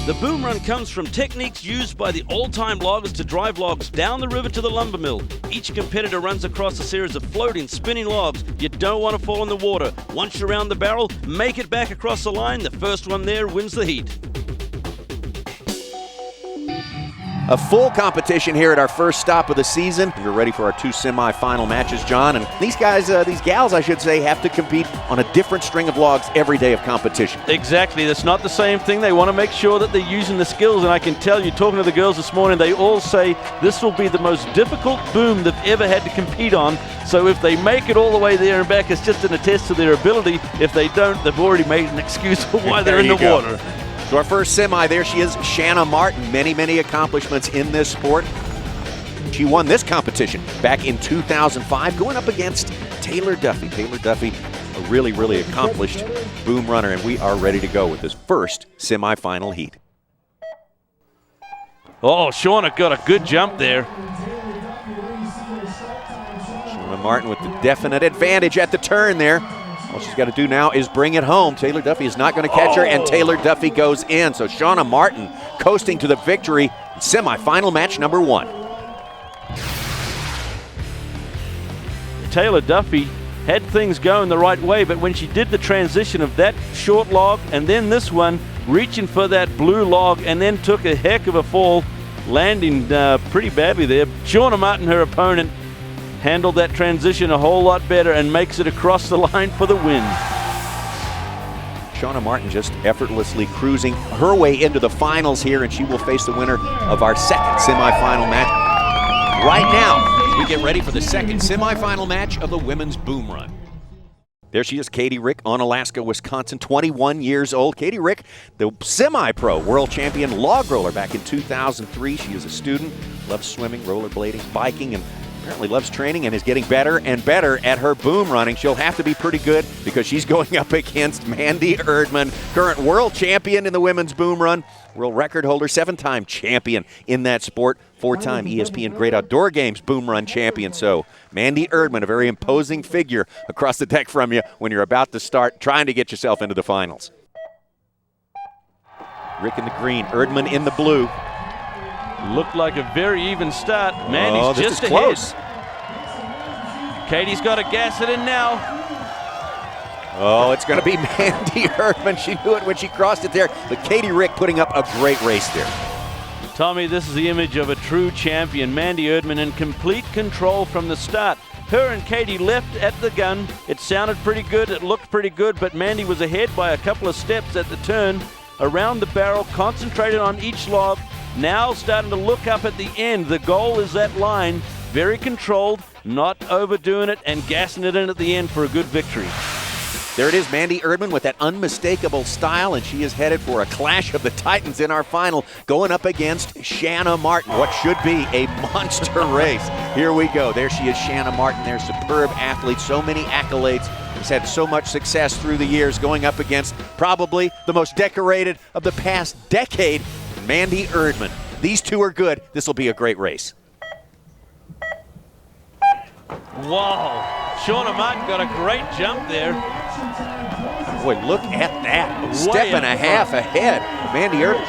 The boom run comes from techniques used by the old-time loggers to drive logs down the river to the lumber mill. Each competitor runs across a series of floating, spinning logs. You don't want to fall in the water. Once you're around the barrel, make it back across the line. The first one there wins the heat. A full competition here at our first stop of the season. We're ready for our 2 semifinal matches, John. And these guys, these gals, I should say, have to compete on a different string of logs every day of competition. Exactly. That's not the same thing. They want to make sure that they're using the skills. And I can tell you, talking to the girls this morning, they all say this will be the most difficult boom they've ever had to compete on. So if they make it all the way there and back, it's just an attest to their ability. If they don't, they've already made an excuse for why they're in the water. So our first semi, there she is, Shanna Martin. Many accomplishments in this sport. She won this competition back in 2005, going up against Taylor Duffy. Taylor Duffy, a really accomplished boom runner, and we are ready to go with this first semifinal heat. Oh, Shauna got a good jump there. Shanna Martin with the definite advantage at the turn there. All she's got to do now is bring it home. Taylor Duffy is not going to catch her, and Taylor Duffy goes in. So Shanna Martin coasting to the victory in semifinal match number 1. Taylor Duffy had things going the right way, but when she did the transition of that short log and then this one, reaching for that blue log and then took a heck of a fall, landing pretty badly there. Shanna Martin, her opponent, handled that transition a whole lot better and makes it across the line for the win. Shanna Martin just effortlessly cruising her way into the finals here, and she will face the winner of our second semifinal match right now as we get ready for the second semifinal match of the women's boom run. There she is, Katie Rick, on Alaska, Wisconsin, 21 years old. Katie Rick, the semi-pro world champion log roller back in 2003. She is a student, loves swimming, rollerblading, biking, and apparently loves training and is getting better and better at her boom running. She'll have to be pretty good because she's going up against Mandy Erdman, current world champion in the women's boom run, world record holder, 7-time champion in that sport, 4-time ESPN Great Outdoor Games boom run champion. So Mandy Erdman, a very imposing figure across the deck from you when you're about to start trying to get yourself into the finals. Rick in the green, Erdman in the blue. Looked like a very even start. Mandy's just ahead. Close. Katie's got to gas it in now. Oh, it's going to be Mandy Erdman. She knew it when she crossed it there. But Katie Rick putting up a great race there. Tommy, this is the image of a true champion. Mandy Erdman in complete control from the start. Her and Katie left at the gun. It sounded pretty good. It looked pretty good. But Mandy was ahead by a couple of steps at the turn. Around the barrel, concentrated on each log. Now starting to look up at the end. The goal is that line. Very controlled, not overdoing it, and gassing it in at the end for a good victory. There it is, Mandy Erdman with that unmistakable style, and she is headed for a clash of the titans in our final, going up against Shanna Martin. What should be a monster race. Here we go. There she is, Shanna Martin. There's superb athlete, so many accolades. Has had so much success through the years, going up against probably the most decorated of the past decade, Mandy Erdman. These two are good. This will be a great race. Wow, Shanna Martin got a great jump there. Boy, look at that. A step and a half ahead. Mandy Erdman,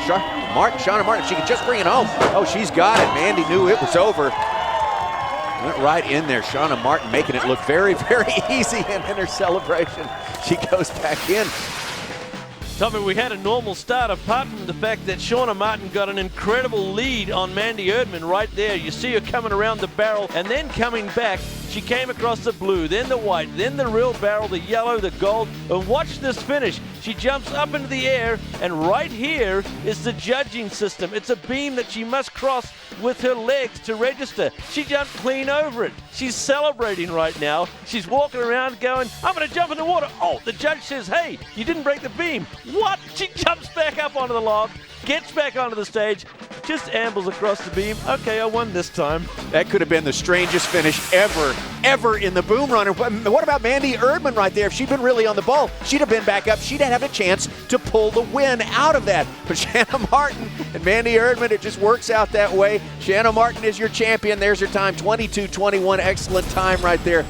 Shanna Martin, she can just bring it home. Oh, she's got it. Mandy knew it was over. Went right in there. Shanna Martin making it look very easy, and in her celebration, she goes back in. Tommy, we had a normal start apart from the fact that Shanna Martin got an incredible lead on Mandy Erdman right there. You see her coming around the barrel and then coming back. She came across the blue, then the white, then the real barrel, the yellow, the gold. And watch this finish. She jumps up into the air, and right here is the judging system. It's a beam that she must cross with her legs to register. She jumped clean over it. She's celebrating right now. She's walking around going, I'm going to jump in the water. Oh, the judge says, hey, you didn't break the beam. What? She jumps back up onto the log, gets back onto the stage, just ambles across the beam. Okay, I won this time. That could have been the strangest finish ever in the boom runner. What about Mandy Erdman right there? If she'd been really on the ball, she'd have been back up. She'd have a chance to pull the win out of that. But Shanna Martin and Mandy Erdman, it just works out that way. Shanna Martin is your champion. There's her time, 22:21. Excellent time right there.